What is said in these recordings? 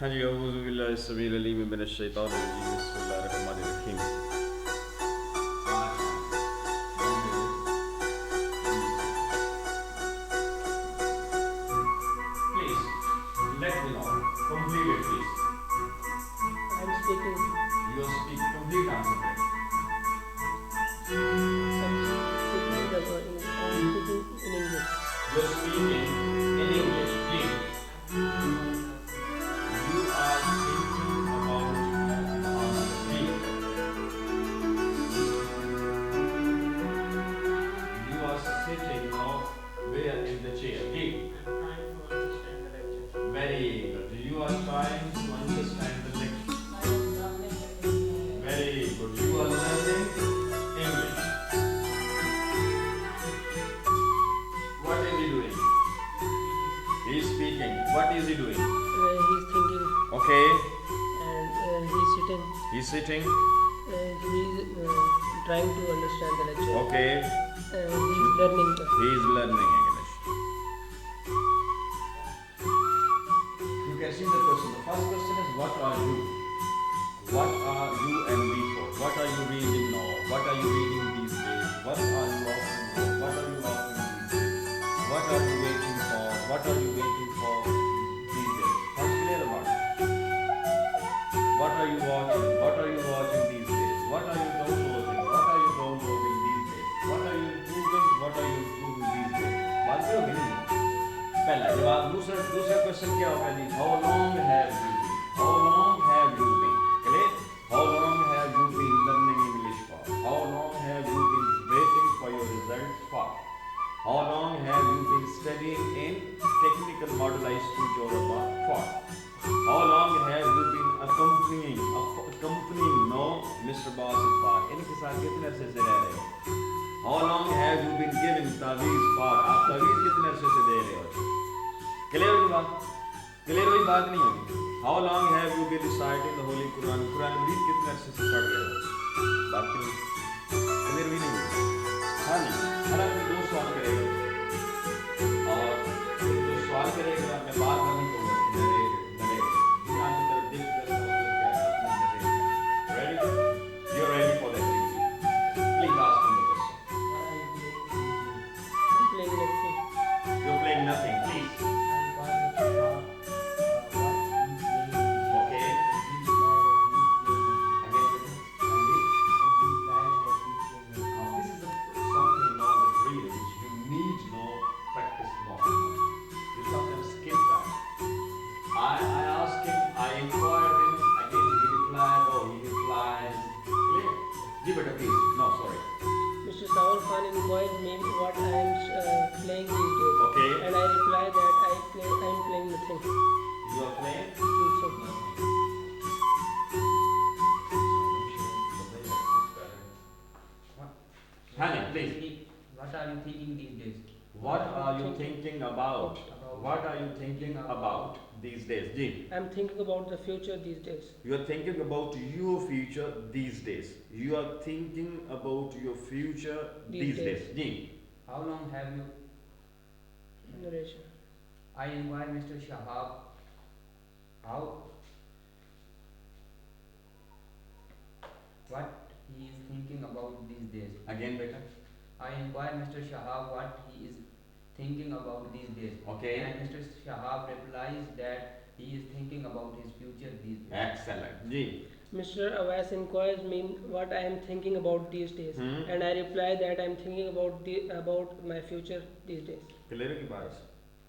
हाँ जी औज़ु बिल्लाहि समीउल अलीम मिनश शैतानिर रजीम बिस्मिल्लाहिर रहमानिर रहीम Please let me know. Complete it, please. I'm speaking. You speak complete answer. I'm speaking in English. You're speaking in English, please. You are thinking about speak. You are sitting or where in the chair, please. I'm trying to understand the lecture. Very good. You are trying to understand the lecture. Very good. You are learning English. What is he doing? He is speaking. What is he doing? He's thinking Okay. and he's sitting. He's sitting. He's trying to understand the lecture. Okay. He's learning. He is learning English. You can see the question. The first question is what are you? What are you and me for? What are you reading now? What are you reading these days? What are you walking for? What are you walking these days? What are you waiting for? What are you waiting for these days? What's clear about it? What are you watching? What are you watching these days? What are you downloading? What are you downloading these days? What are you doing? What are you doing these days? बात करोगे नहीं? पहला जवाब दूसरा question क्या होगा जी? How long have you been? How long have you been? Clear? How long have you been learning English for? How long have you been waiting for your results for? How long have you been studying in technical modelized school Europa for? How long have you been accompanying no Mr. Basit Park? इनके साथ कितने अरसे से रह रहे हो? How long have you been giving तावीज़ for? आप तावीज़ कितने अरसे से दे रहे हो? क्लियर हुई बात? क्लियर हुई बात नहीं होगी? How long have you been reciting the Holy Quran? Quran मजीद कितने अरसे से पढ़ रहे हो? बात क्लियर हुई नहीं हुई? हाँ जी, हर आदमी दो सवाल करेगा और जो सवाल करेगा मैं बात नहीं कहूँगा Ready? You're ready for the activity. Please ask him the question. I'm playing nothing. You're playing nothing, please. Okay. Again, now this is something now that really which you need no practice more. You sometimes skip that. I asked him, I inquired him, again he replied, oh he replies. Clear? Give it a piece. No, sorry. Mr. Saul Khan inquired me what I am playing these days. Okay. And I replied that I'm playing nothing. You are playing? Nothing. Honey, please. What are you thinking these days? What are you thinking about? What are you thinking about these days? Ji. I'm thinking about the future these days. You are thinking about your future these days. You are thinking about your future these days. Ji. How long have you? Narration. I inquired Mr. Shahab what he is thinking about these days. Again, beta. I inquired Mr. Shahab what he is thinking about these days. Okay. And Mr. Shahab replies that he is thinking about his future these days. Excellent. Ji. Mr. Awais inquires me what I am thinking about these days. And I reply that I am thinking about my future these days. Clear की बात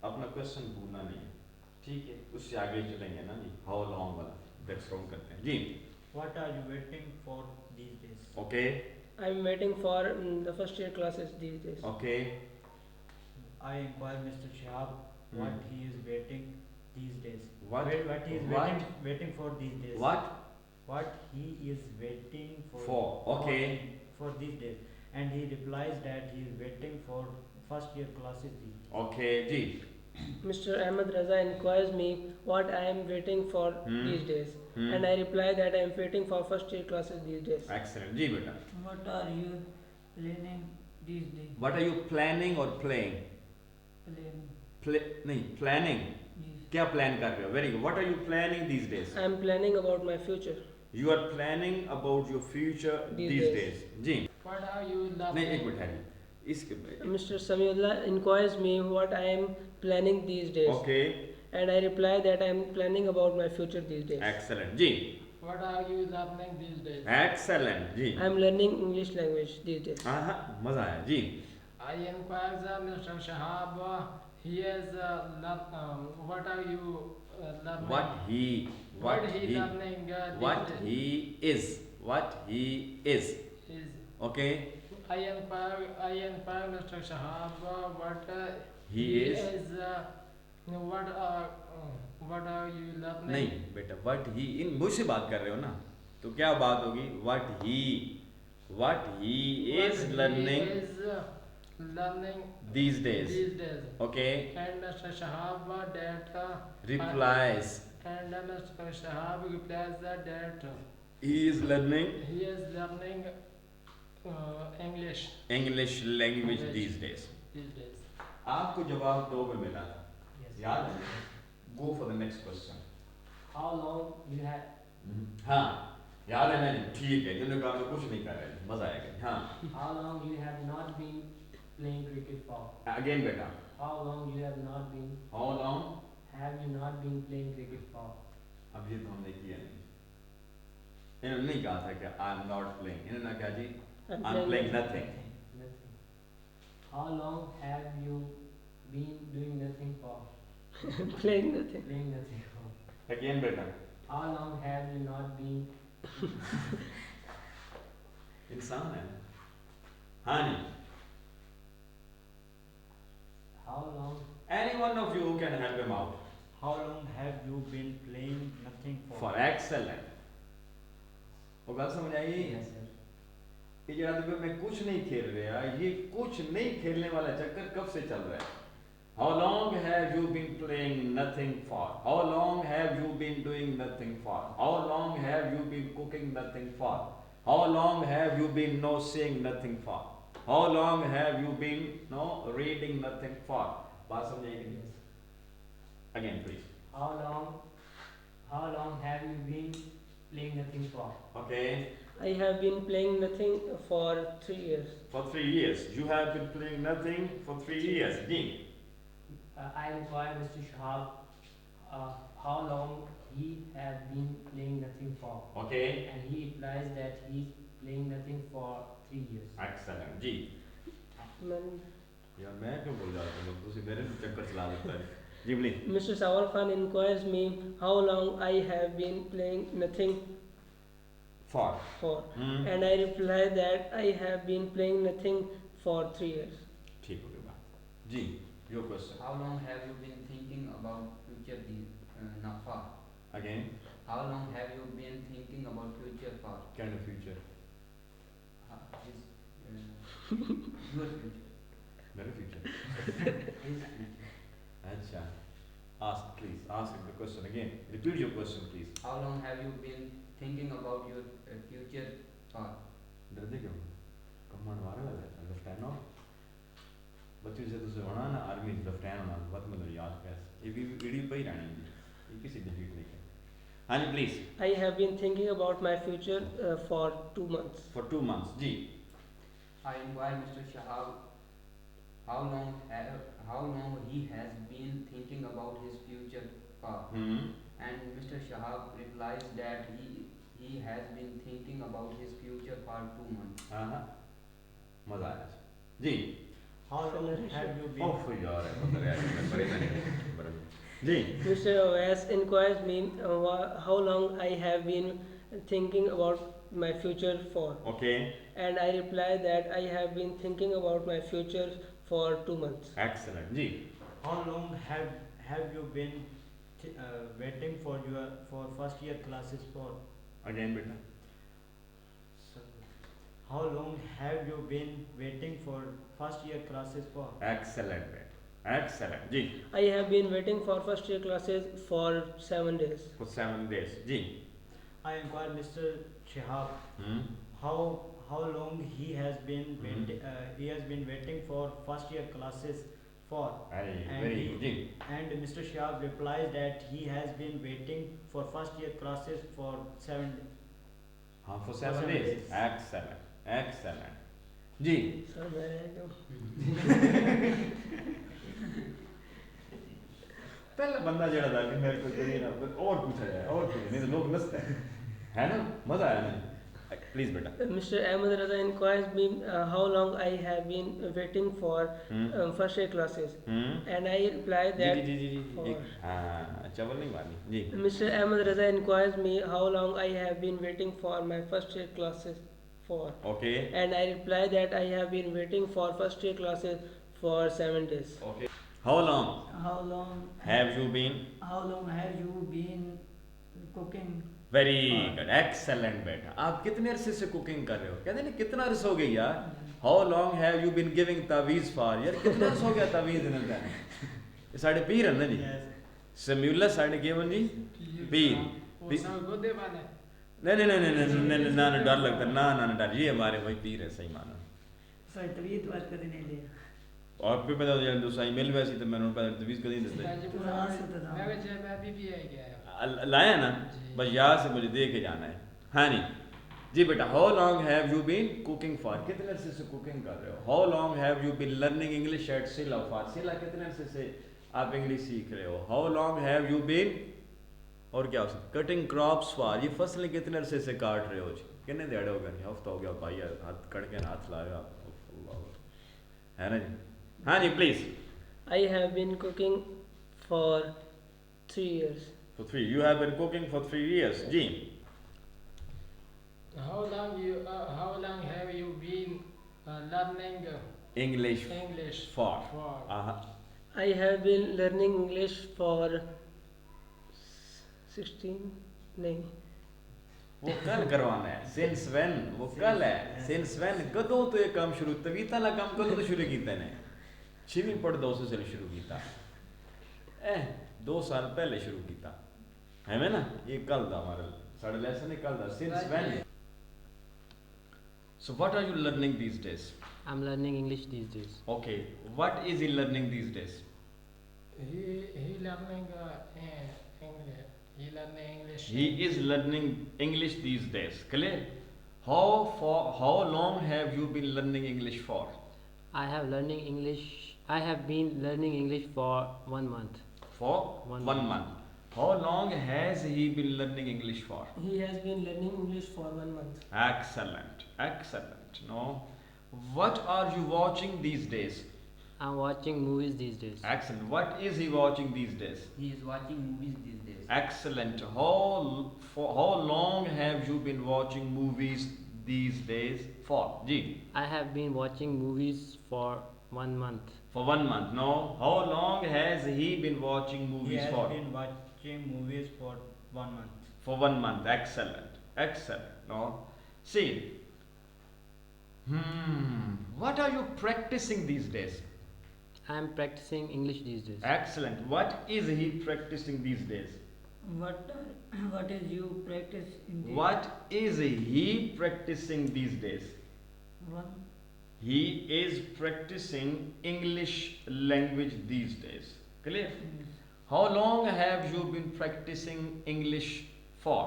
अपना question भूलना नहीं है ठीक है उससे आगे चलेंगे ना जी हाउ लॉन्ग वाला नेक्स्ट राउंड करते हैं जी What are you waiting for these days? Okay I am waiting for the first year classes these days. Okay I inquire Mr. Shahab what he is waiting these days. What? What he is What? waiting for these days. What? What he is waiting For, okay. for these days. And he replies that he is waiting for first year classes these days. Okay जी Mr. Ahmed Raza inquires me what I am waiting for these days. And I reply that I am waiting for first year classes these days. Excellent जी बेटा What are you planning these days? What are you planning और playing Planning. नहीं planning Yes. क्या plan कर रहे हो? Very good. What are you planning these days? I am planning about my future You are planning about your future these these days. days. जी. What are you नहीं, learning? एक minute है इसके. Mr. Samiullah inquires me what I am planning these days. Okay. And I reply that I am planning about my future these days. Excellent. Ji. What are you learning these days? Excellent. जी. I am learning English language these days. हाँ हाँ मजा आया जी. I inquired Mr. Shahab. He is what are you learning? What he learning what these days? he is, what he is. Is Okay. I inquired Mr. Shahab what He is. What are you learning? नहीं बेटा, what he इन मुझसे बात कर रहे हो ना, तो क्या बात होगी? what he is What learning he is learning these days. these days. Okay. And Mr. Shahab that Replies and Mr. Shahab replies that he is learning he is learning English English language these days. these days. आपको जवाब दो में मिला था, Yes. याद है? Go for the next question. How long you have? हाँ याद है मैंने, ठीक है. जिन्होंने कहा मैं कुछ नहीं कर रहे, मजा आएगा. हाँ. How long you have not been playing cricket for? Again बेटा. How long you have not been? How long? Have you not been playing cricket for? अब ये तो हमने किया नहीं. इन्होंने नहीं कहा था कि I am not playing. इन्होंने कहा जी I'm playing nothing. Nothing. How long have you been doing nothing for? Playing nothing. Playing nothing for. Again बेटा. How long have you not been? इंसान है. हाँ नहीं. How long? Any one of you can help him out. How long have you been playing nothing for? For excellent. वो बात समझ आई? Yes, sir. ये जो आदमी मैं कुछ नहीं खेल रहा, ये कुछ नहीं खेलने वाला चक्कर कब से चल रहा है? How long have you been playing nothing for? How long have you been doing nothing for? How long have you been cooking nothing for? How long have you been saying nothing for? How long have you been reading nothing for? बात समझ आई कि नहीं? Again please. How long have you been playing nothing for? Okay. I have been playing nothing for 3 years. For 3 years. You have been playing nothing for 3 years. Ji. I inquired Mr. Shahab how long he has been playing nothing for. Okay. And he replies that he is playing nothing for 3 years. Excellent. Ji. Man- यार मैं क्यों बोल जाता हूँ? तुझे मेरे से चक्कर चला देता है. जी please. Mr. Sawal Khan inquires me how long I have been playing nothing For. for. And I reply that I have been playing nothing for 3 years. ठीक हो गया बात. जी. Your question. How long have you been thinking about future now far? Again. How long have you been thinking about future far? Kind of future. Your future. मेरा future. His future. अच्छा. Ask please. Ask the question again. Repeat your question please. How long have you been thinking about your future far? डरते क्यों? Command मारा वाला है. Understand now? बच्चों से तुझे होना ना आर्मी लेफ्टिनेंट होना बहुत मतलब याद कैसे? ये भी वीडियो पे ही रहनी है. ये किसी डिफीट नहीं है. हाँ जी please. I have been thinking about my future for 2 months. For 2 months. Ji. I inquired Mr. Shahab how long he has been thinking about his future far. And Mr. Shahab replies that he has been thinking about his future for 2 months. हाँ हाँ. मजा आया. जी. How long have you been? Oh यार है बंदर यार मैं परेशान है. जी. Mr. OS inquires me how long I have been thinking about my future for. Okay. And I reply that I have been thinking about my future for 2 months. Excellent. जी. How long have you been waiting for first year classes for? Again बेटा. How long have you been waiting for first year classes for? Excellent बेटा. Excellent. जी. I have been waiting for first year classes for 7 days. For 7 days. जी. I inquired Mr. Shahab how long he has been waiting for first year classes for. Very, And very he- good. जी. And Mr. Shahab replies that he has been waiting for first year classes for 7 days. हाँ, for For 7 7 days. days. Excellent, excellent. Ji. Sir मैं रह गया हूँ। पहला बंदा जड़ा था कि मेरे को करिए ना और पूछा जाए और पूछे नहीं तो लोग नसते हैं, है ना? मजा आया ना? प्लीज बेटा. Mr. Ahmed Raza inquires me how long I have been waiting for first year classes, and I reply ji that ji ji ji ji. for. एक हाँ चवल नहीं मारनी जी. Mr. Ahmed Raza inquires me how long I have been waiting for my first year classes for, Okay. and I reply that I have been waiting for first year classes for 7 days. Okay. How long How long have you been? you been cooking? Very good, excellent बेटा. आप कितने अरसे से cooking कर रहे हो? कहते नहीं कितना अरसा हो गया यार. How long have you been giving taweez for? यार कितना अरसा हो गया तावीज़ देने का? ये साढ़े पीर है ना जी. सम्यूला साढ़े केवन जी पीर. वो सब गोदे वाले नहीं नहीं नहीं नहीं नहीं नहीं ना डर लगता ना ना डर. ये हमारे भाई पीर है सही मानो. सर तबीयत बात करने नहीं लिया. और फिर मैं तो यार दूसरा ईमेल वैसी तो मैंने उनको तवीज़ को नहीं देते. मैं अभी भी आ गया लाया ना बस यहाँ से मुझे दे के जाना है. हाँ नहीं जी बेटा. How long have you been cooking for? कितने अरसे से कुकिंग कर रहे हो? How long have you been learning English at सिला फॉर? सिला कितने अरसे से आप इंग्लिश सीख रहे हो? How long have you been और क्या हो सकता? Cutting crops for? ये फसलें कितने अरसे से काट रहे हो जी? कितने दिहाड़े हो गए? हफ्ता हो गया भाई यार हाथ कट के हाथ लाए आप, है ना जी? हाँ जी please. I have been cooking for 3 years. For 3. You have been cooking for 3 years. जी. How long have you been learning English English for. for? I have been learning English for 16 नहीं वो कल करवाना है. Since when? वो कल है. Since when? कदों तो ये काम शुरू तवीता ना काम कदों तो शुरू कीता ने. 6वीं पढ़ 2 से शुरू कीता. 2 साल पहले शुरू कीता. है मैं ना? ये कल था हमारा साढ़े लेसन है कल था. Since when? So what are you learning these days? I'm learning English these days. Okay. What is he learning these days? He learning English. He learning English. He is learning English these days. Clear? How long have you been learning English for? I have been learning English for 1 month. For One 1 month. How long has he been learning English for? He has been learning English for 1 month. Excellent, excellent. No, what are you watching these days? I'm watching movies these days. Excellent. What is he watching these days? He is watching movies these days. Excellent. How long have you been watching movies these days? For G. I have been watching movies for 1 month. For 1 month. No. How long has he been watching He movies has for? been watching movies for 1 month. For 1 month. Excellent. Excellent. No. See. What are you practicing these days? I'm practicing English these days. Excellent. What is he practicing these days? What is you practice in the What is he practicing these days? one? He is practicing English language these days. Clear? How long have you been practicing English for?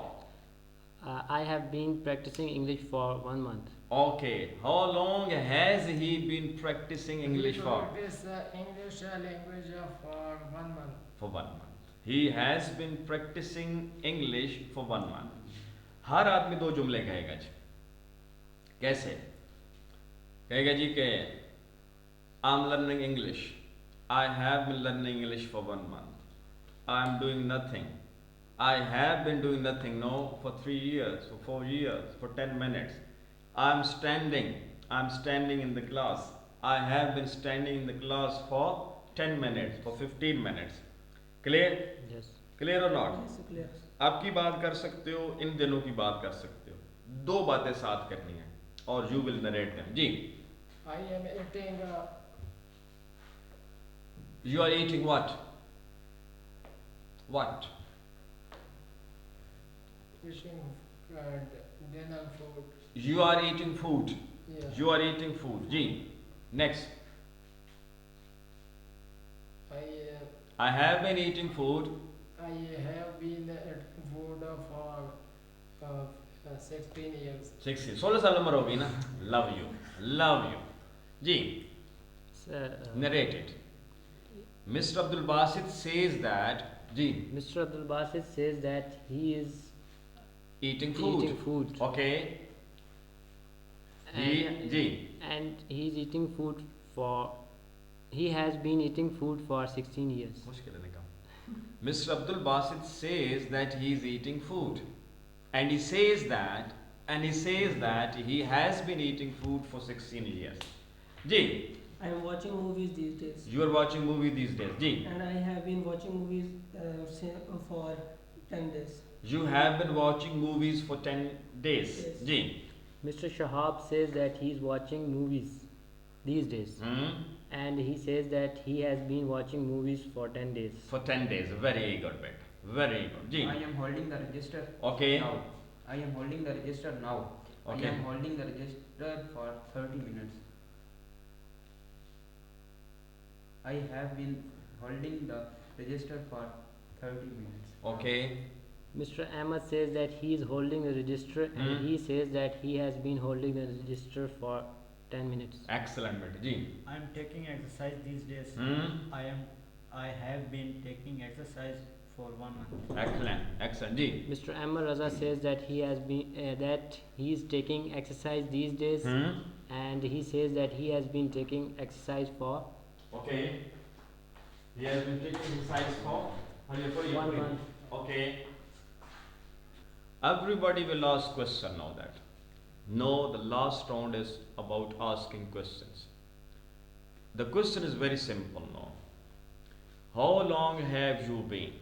I have been practicing English for 1 month. Okay. How long has he been practicing English for? This English language for 1 month. For 1 month. He has been practicing English for 1 month. हर आदमी 2 जुमले कहेगा जी. कैसे? कहेगा जी कि I'm learning English. I have been learning English for 1 month. I'm doing nothing. I have been doing nothing. No, for 3 years, for 4 years, for 10 minutes. I'm standing in the class. I have been standing in the class for 10 minutes, for 15 minutes. Clear? Yes. Clear or not? Yes, clear. आपकी बात कर सकते हो, इन दिनों की बात कर सकते हो. 2 बातें साथ करनी है और you will narrate them. Ji. I am eating You are eating what? What? fishing dinner food. You are eating food. Yeah. You are eating food. Ji. Next. I I have been eating food. I have been at food for 16 years. 6 years. 16 साल उम्र हो गई ना. Love you. Love you. Ji. Sir, Narrate it. Mr. Abdul Basit says that. Ji. Mr. Abdul Basit says that he is Eating food. eating food. Okay. And, ji. and he's eating food for. He has been eating food for 16 years. मुश्किल है निकाल. Mr. Abdul Basit says that he is eating food, and he says that he has been eating food for 16 years. Ji. I am watching movies these days. You are watching movie these days. Ji. And I have been watching movies for 10 days. You have been watching movies for 10 days. Yes. Ji. Mr. Shahab says that he's watching movies these days. And he says that he has been watching movies for 10 days. For 10 days. Very good, bit. Very good. Ji. I am holding the register Okay. now. I am holding the register now. Okay. I am holding the register for 30 minutes. I have been holding the register for 30 minutes. Okay. Mr. Ahmed says that he is holding the register and he says that he has been holding the register for 10 minutes. Excellent, bit. Ji. I am taking exercise these days. I have been taking exercise for 1 month. Excellent. Excellent. Ji. Mr. Ahmed Raza says that he has been that he is taking exercise these days and he says that he has been taking exercise for Okay. He has been taking exercise for 1 month. Okay. Everybody will ask question now that. No, the last round is about asking questions. The question is very simple now. How long have you been?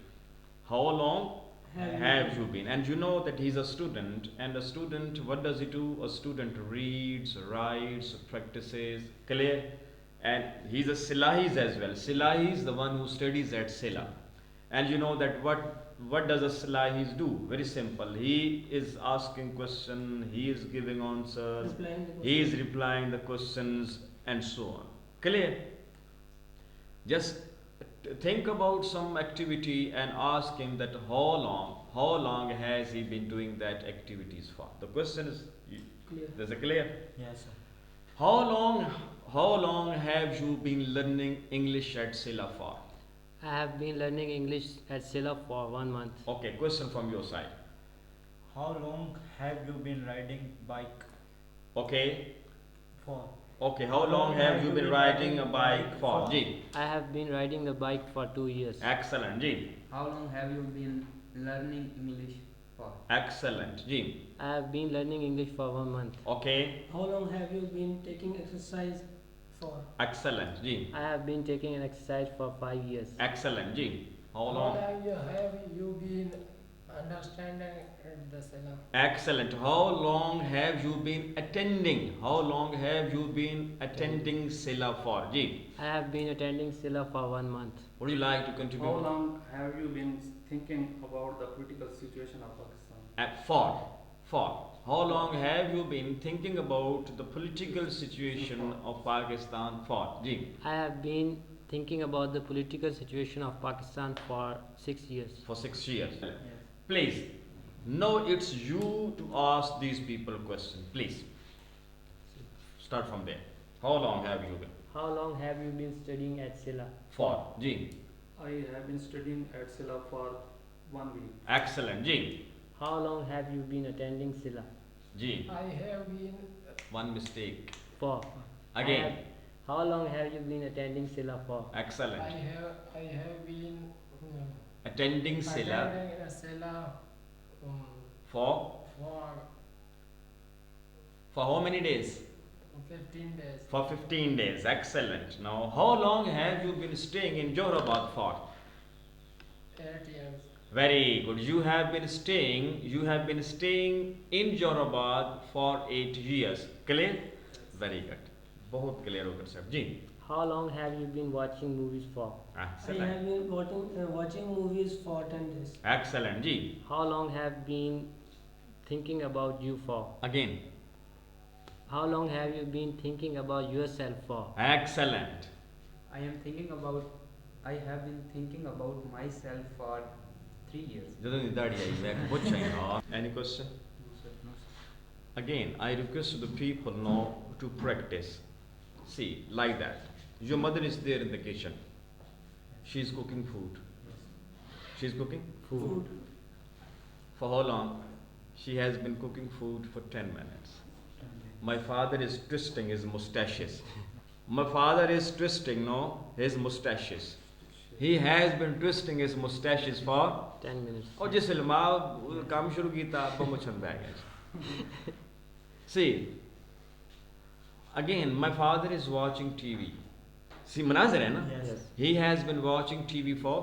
How long have you been? And you know that he's a student, and a student, what does he do? A student reads, writes, practices, clear? And he's a SILAHis as well. SILAH is the one who studies at SILAH. And you know that what does a SILAHis do? Very simple. He is asking question, he is giving answers, he is replying the questions, and so on. Clear? Just think about some activity and ask him that how long has he been doing that activities for? The question is Clear. Is it clear? Yes, sir. How long have you been learning English at SILAH for? I have been learning English at SILAH for 1 month. Okay, question from your side. How long have you been riding bike Okay. for? Okay, how long have you been riding a bike for? Ji. I have been riding the bike for 2 years. Excellent. Ji. How long have you been learning English for? Excellent. Ji. I have been learning English for 1 month. Okay. How long have you been taking exercise for? Excellent. Ji. I have been taking an exercise for 5 years. Excellent. Ji. How How long? long have you been understanding the SILAH? Excellent. How long have you been attending? How long have you been attending SILAH for? Ji. I have been attending SILAH for 1 month. Would you like to contribute? How long have you been thinking about the political situation of Pakistan? For. How long have you been thinking about the political situation of Pakistan for? Ji. I have been thinking about the political situation of Pakistan for 6 years. For 6 years. Yes. Please. Now it's you to ask these people question. Please. Start from there. How long have you been? How long have you been studying at SILAH? For. Ji. I have been studying at SILAH for 1 week. Excellent. Ji. How long have you been attending SILAH? Ji. I have been One mistake. For. Again. How long have you been attending SILAH for? Excellent. I have been Attending SILAH attending SILAH for for how many days? 15 days. For 15 days. Excellent. Now, how long have you been staying in Johorabad for? 8 years. Very good. You have been staying in Johorabad for 8 years. Clear? Very good. बहुत clear होकर साहब जी. How long have you been watching movies for? I Excellent. have been watching movies for 10 days. Excellent जी. How long have been thinking about you for? Again. How long have you been thinking about yourself for? Excellent. I am thinking about I have been thinking about myself for 3 years. ਜਦੋਂ ਦੀ ਦਾੜੀ ਆਈ ਮੈਂ ਪੁੱਛਾਂ ਯਾਰ any question again I request the people now to practice see like that your mother is there in the kitchen she is cooking food she is cooking food for how long she has been cooking food for 10 minutes my father is twisting his mustaches my father is twisting no his mustaches he has been twisting his mustaches for 10 minutes. और जिस इल्मा काम शुरू किया आपको मुझन bag है see again my father is watching TV see मनाज़र है ना Yes. he has been watching TV for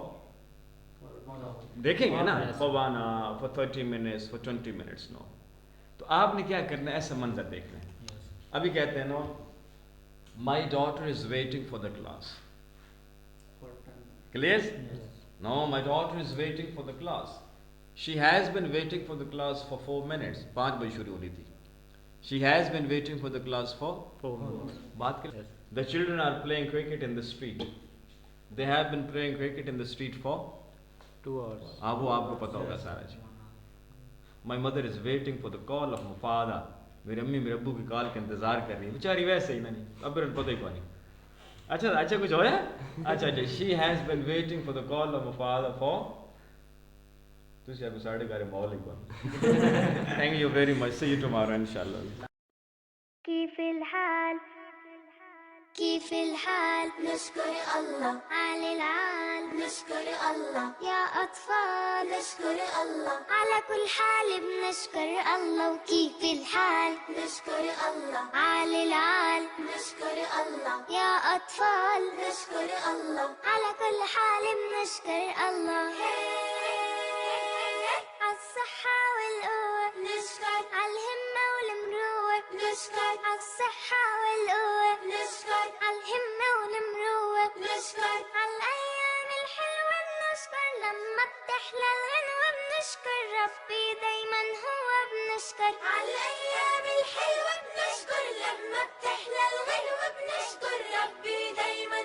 देखेंगे ना Yes. for 1 hour for 30 minutes for 20 minutes no तो आपने क्या करना है ऐसा मंजर देखना है Yes. अभी कहते हैं no my daughter is waiting for the class clear Yes. no my daughter is waiting for the class she has been waiting for the class for 4 minutes 5 बजे शुरू होनी थी she has been waiting for the class for 4 minutes. बात कर Yes. the children are playing cricket in the street they have been playing cricket in the street for 2 hours. हाँ वो आपको पता होगा सारा जी my mother is waiting for the call of my father मेरी अम्मी मेरे अब्बू की कॉल का इंतजार कर रही है बेचारी वैसे ही ना नहीं अब पता ही कौन नहीं अच्छा कुछ होया अच्छा she has been waiting for the call of my father for तुझे अब 11:30 मॉल ही कौन thank you very much see you tomorrow inshallah كيف الحال نشكر الله على العال نشكر الله يا أطفال نشكر الله على كل حال بنشكر الله وكيف الحال نشكر الله على العال نشكر الله يا أطفال نشكر الله على كل حال بنشكر الله عالصحة والقوة نشكر عالهمة والمروة نشكر عالصحة والقوة نشكر عالهمة والمروة نشكر عالأيام الحلوة بنشكر لما بتحلى الغنوة بنشكر ربي دايما هو بنشكر عالأيام الحلوة بنشكر لما بتحلى الغنوة بنشكر ربي دايما هو